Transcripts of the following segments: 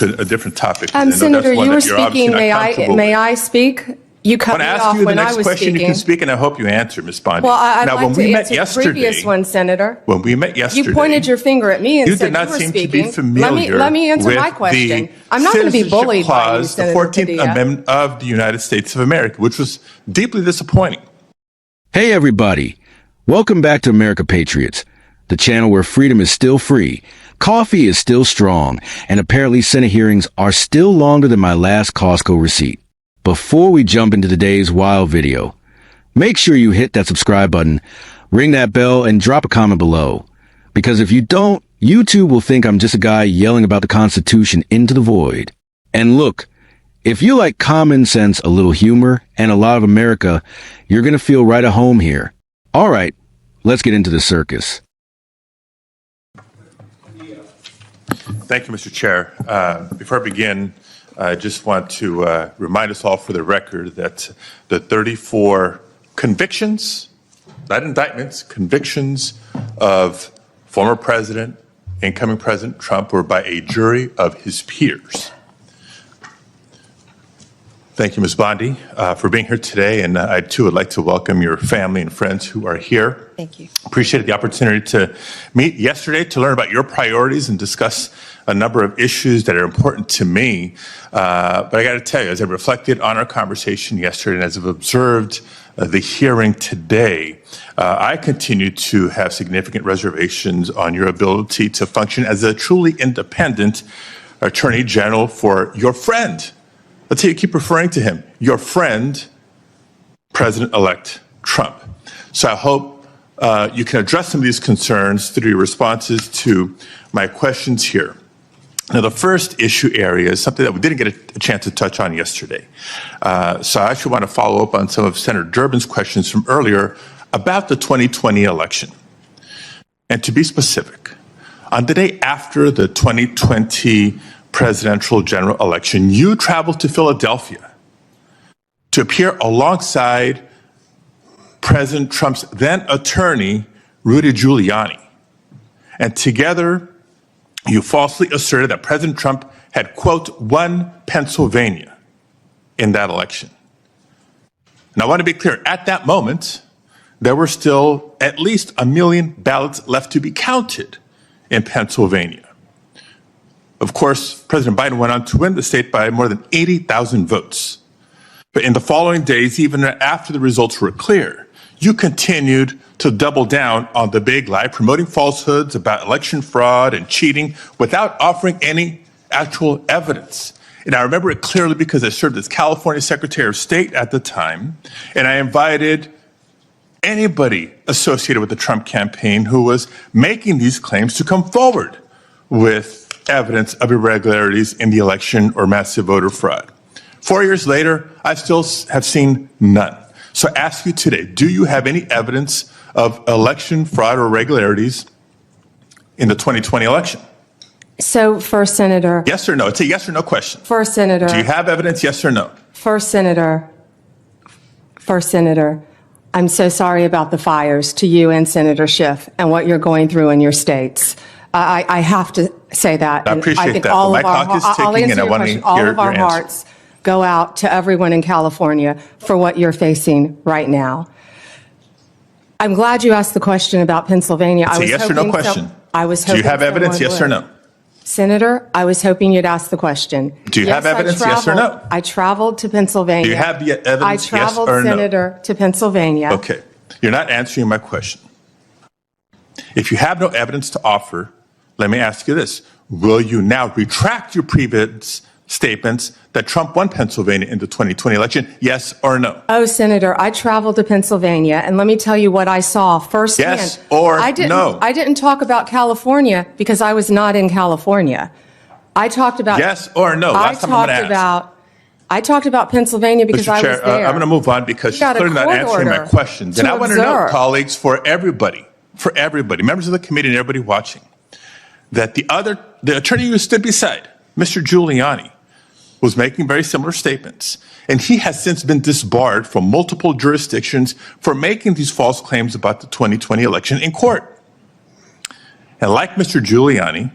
a different topic. Senator, you were speaking. May I speak? You cut me off when I was speaking. When I ask you the next question, you can speak, and I hope you answer, Ms. Bondi. Well, I'd like to answer the previous one, Senator. When we met yesterday, you pointed your finger at me and said you were speaking. You did not seem to be familiar let me answer my question. I'm not going to be bullied by you, Senator the 14th Amendment of the United States of America, which was deeply disappointing. Hey, everybody. Welcome back to America Patriots, the channel where freedom is still free, coffee is still strong, and apparently Senate hearings are still longer than my last Costco receipt. Before we jump into today's wild video, make sure you hit that subscribe button, ring that bell, and drop a comment below. Because if you don't, YouTube will think I'm just a guy yelling about the Constitution into the void. And look, if you like common sense, a little humor, and a lot of America, you're going to feel right at home here. All right, let's get into the circus. Thank you, Mr. Chair. Before I begin, I just want to remind us all for the record that the 34 convictions, not indictments, convictions of former President, incoming President Trump were by a jury of his peers. Thank you, Ms. Bondi, for being here today, and I too would like to welcome your family and friends who are here. Thank you. Appreciated the opportunity to meet yesterday to learn about your priorities and discuss a number of issues that are important to me. But I got to tell you, as I reflected on our conversation yesterday and as I've observed the hearing today, I continue to have significant reservations on your ability to function as a truly independent Attorney General for your friend. Let's say you keep referring to him, your friend, President-elect Trump. So I hope you can address some of these concerns through your responses to my questions here. Now, the first issue area is something that we didn't get a chance to touch on yesterday. So I actually want to follow up on some of Senator Durbin's questions from earlier about the 2020 election. And to be specific, on the day after the 2020 presidential general election, you traveled to Philadelphia to appear alongside President Trump's then attorney, Rudy Giuliani. And together, you falsely asserted that President Trump had, quote, won Pennsylvania in that election. And I want to be clear, at that moment, there were still at least 1 million ballots left to be counted in Pennsylvania. Of course, President Biden went on to win the state by more than 80,000 votes. But in the following days, even after the results were clear, you continued to double down on the big lie, promoting falsehoods about election fraud and cheating without offering any actual evidence. And I remember it clearly because I served as California Secretary of State at the time, and I invited anybody associated with the Trump campaign who was making these claims to come forward with evidence of irregularities in the election or massive voter fraud. 4 years later, I still have seen none. So I ask you today, do you have any evidence of election fraud or irregularities in the 2020 election? So, First Senator. Yes or no? It's a yes or no question. First Senator. Do you have evidence, yes or no? First Senator. I'm so sorry about the fires to you and Senator Schiff and what you're going through in your states. I have to say that. I appreciate I think that. all My of our, clock is ticking, I'll answer and I your want to question. hear All of our your answer. hearts go out to everyone in California for what you're facing right now. I'm glad you asked the question about Pennsylvania. It's a yes or no question. I was hoping. Do you have evidence, yes or no? Senator, I was hoping you'd ask the question. Do you have evidence, yes or no? I traveled to Pennsylvania. Do you have the evidence, yes or no? I traveled, Senator, to Pennsylvania. Okay. You're not answering my question. If you have no evidence to offer, let me ask you this. Will you now retract your previous statements that Trump won Pennsylvania in the 2020 election, yes or no? Oh, Senator, I traveled to Pennsylvania, and let me tell you what I saw firsthand. Yes or no? I didn't talk about California because I was not in California. I talked about... Yes or no? Last time I'm going to ask. I talked about Pennsylvania because Mr. Chair, I was there. I'm going to move on because she's clearly not answering my questions. And I want to know, colleagues, for everybody, members of the committee and everybody watching, that the attorney who stood beside Mr. Giuliani was making very similar statements. And he has since been disbarred from multiple jurisdictions for making these false claims about the 2020 election in court. And like Mr. Giuliani,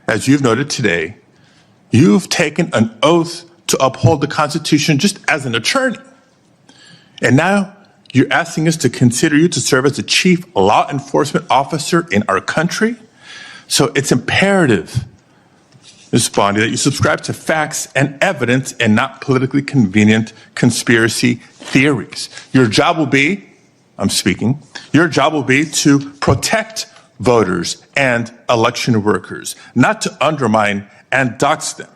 as you've noted today, You've taken an oath to uphold the Constitution just as an attorney. And now you're asking us to consider you to serve as the chief law enforcement officer in our country? So it's imperative, Ms. Bondi, that you subscribe to facts and evidence and not politically convenient conspiracy theories. Your job will be, your job will be to protect voters and election workers, not to undermine and dox them.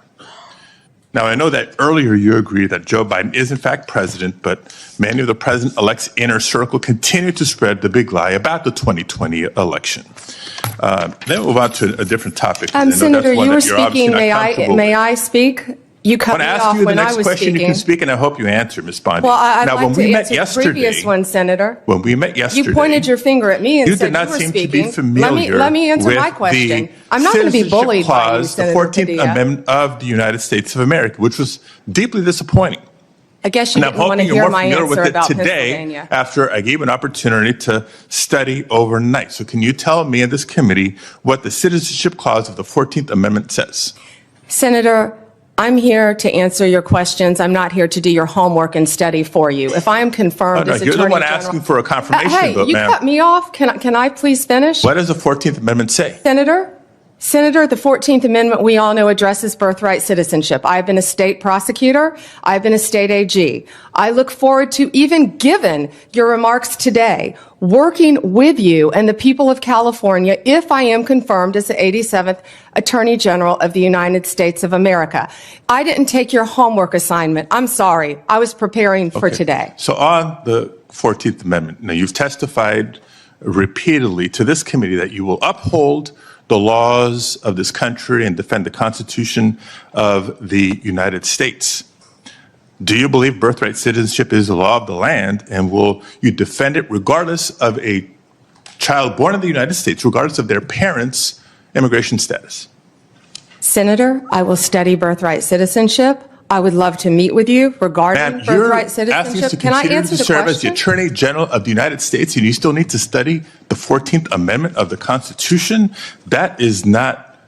Now, I know that earlier you agreed that Joe Biden is in fact president, but many of the president-elect's inner circle continue to spread the big lie about the 2020 election. Then we'll move on to a different topic. Senator, you were speaking. May I speak? You cut me off when I was speaking. When I ask you the next question, you can speak, and I hope you answer, Ms. Bondi. Well, I'd like to answer the previous one, Senator. When we met yesterday, you pointed your finger at me and said you were speaking. You did not seem to be familiar Let me answer my question. I'm not going to be bullied by you, Senator the 14th Amendment of the United States of America, which was deeply disappointing. I guess you didn't want to hear my answer about Pennsylvania. After I gave an opportunity to study overnight. So can you tell me in this committee what the Citizenship Clause of the 14th Amendment says? Senator, I'm here to answer your questions. I'm not here to do your homework and study for you. If I am confirmed as Attorney General... You're the one General, asking for a confirmation hey, vote, you ma'am. cut me off. Can I please finish? What does the 14th Amendment say? Senator, the 14th Amendment, we all know, addresses birthright citizenship. I've been a state prosecutor. I've been a state AG. I look forward to, even given your remarks today, working with you and the people of California if I am confirmed as the 87th Attorney General of the United States of America. I didn't take your homework assignment. I'm sorry. I was preparing for today. So on the 14th Amendment, now you've testified repeatedly to this committee that you will uphold the laws of this country and defend the Constitution of the United States. Do you believe birthright citizenship is the law of the land, and will you defend it regardless of a child born in the United States, regardless of their parents' immigration status? Senator, I will study birthright citizenship. I would love to meet with you regarding birthright citizenship. Can I answer the question? Serve as the Attorney General of the United States, and you still need to study the 14th Amendment of the Constitution? That is not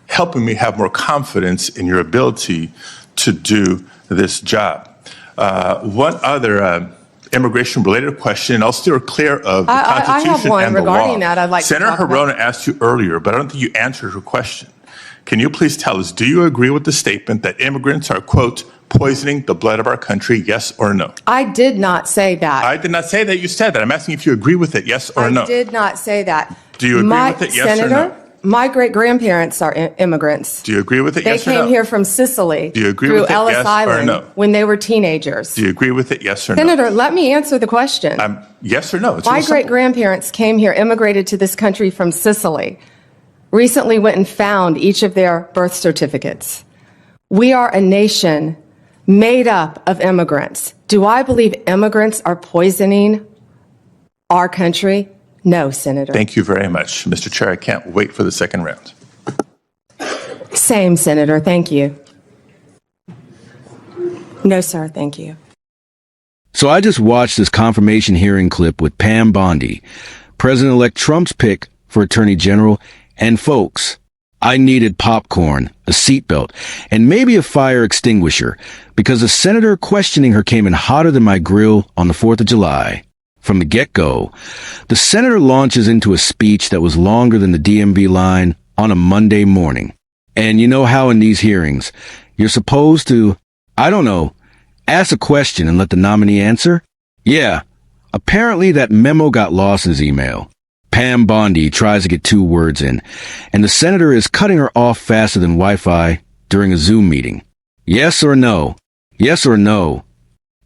helping me have more confidence in your ability to do this job. One other immigration-related question, and I'll steer clear of the Constitution I have one and the regarding law. that I'd like Senator to talk about. Hirona asked you earlier, but I don't think you answered her question. Can you please tell us, do you agree with the statement that immigrants are, quote, poisoning the blood of our country, yes or no? I did not say that. I did not say that you said that. I'm asking if you agree with it, yes or no. I did not say that. Do you agree with it, yes or no? My great-grandparents are immigrants. Do you agree with it, yes or no? They came here from Sicily Do you agree through with it, Ellis yes or Island no? when they were teenagers. Do you agree with it, yes or no? Senator, let me answer the question. Yes or no? It's My real simple. great-grandparents came here, immigrated to this country from Sicily, recently went and found each of their birth certificates. We are a nation made up of immigrants. Do I believe immigrants are poisoning our country? No, Senator. Thank you very much, Mr. Chair. I can't wait for the second round. Same, Senator. Thank you. No, sir. Thank you. So I just watched this confirmation hearing clip with Pam Bondi, President-elect Trump's pick for Attorney General. And folks, I needed popcorn, a seatbelt, and maybe a fire extinguisher, because the senator questioning her came in hotter than my grill on the 4th of July. From the get-go, the senator launches into a speech that was longer than the DMV line on a Monday morning. And you know how in these hearings, you're supposed to, ask a question and let the nominee answer? Yeah, apparently that memo got lost in his email. Pam Bondi tries to get 2 words in, and the senator is cutting her off faster than Wi-Fi during a Zoom meeting. Yes or no? Yes or no?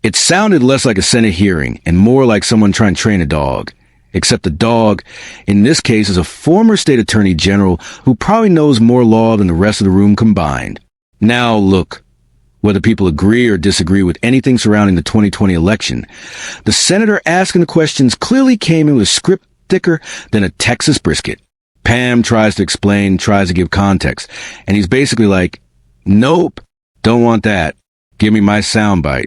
It sounded less like a Senate hearing and more like someone trying to train a dog. Except the dog, in this case, is a former state attorney general who probably knows more law than the rest of the room combined. Now, look, whether people agree or disagree with anything surrounding the 2020 election, the senator asking the questions clearly came in with a script thicker than a Texas brisket. Pam tries to explain, tries to give context, and he's basically like, nope, don't want that. Give me my soundbite.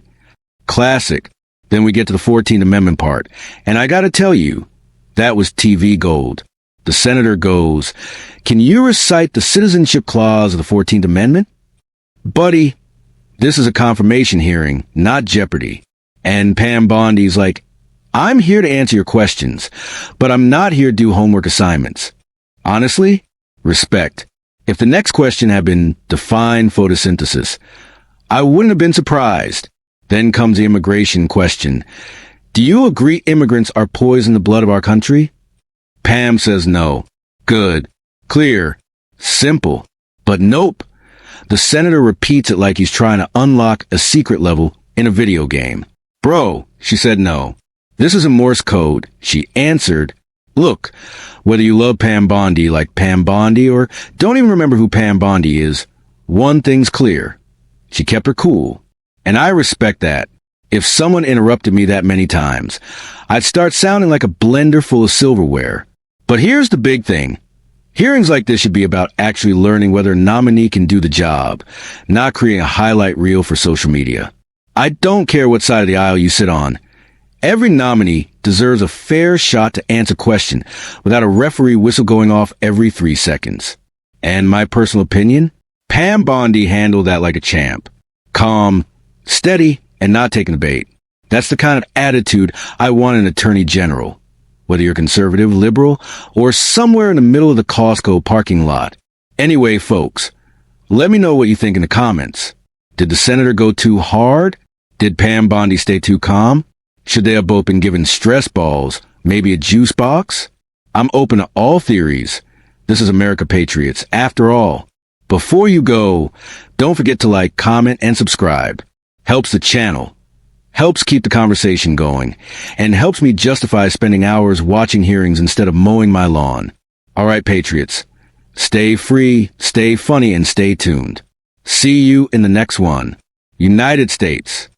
Classic. Then we get to the 14th Amendment part, and I gotta tell you, that was TV gold. The senator goes, "Can you recite the citizenship clause of the 14th Amendment?" "Buddy, this is a confirmation hearing, not Jeopardy." And Pam Bondi's like, "I'm here to answer your questions, but I'm not here to do homework assignments." Honestly, respect. If the next question had been define photosynthesis, I wouldn't have been surprised. Then comes the immigration question. "Do you agree immigrants are poisoning the blood of our country?" Pam says no. Good. Clear. Simple. But nope. The senator repeats it like he's trying to unlock a secret level in a video game. "Bro," she said no. "This is a Morse code." She answered, "Look, whether you love Pam Bondi like Pam Bondi or don't even remember who Pam Bondi is, one thing's clear." She kept her cool. And I respect that. If someone interrupted me that many times, I'd start sounding like a blender full of silverware. But here's the big thing. Hearings like this should be about actually learning whether a nominee can do the job, not creating a highlight reel for social media. I don't care what side of the aisle you sit on. Every nominee deserves a fair shot to answer a question without a referee whistle going off every 3 seconds. And my personal opinion? Pam Bondi handled that like a champ. Calm, steady, and not taking the bait. That's the kind of attitude I want in an attorney general. Whether you're conservative, liberal, or somewhere in the middle of the Costco parking lot. Anyway, folks, let me know what you think in the comments. Did the senator go too hard? Did Pam Bondi stay too calm? Should they have both been given stress balls, maybe a juice box? I'm open to all theories. This is America Patriots, after all. Before you go, don't forget to like, comment, and subscribe. Helps the channel, helps keep the conversation going, and helps me justify spending hours watching hearings instead of mowing my lawn. All right, Patriots, stay free, stay funny, and stay tuned. See you in the next one. United States.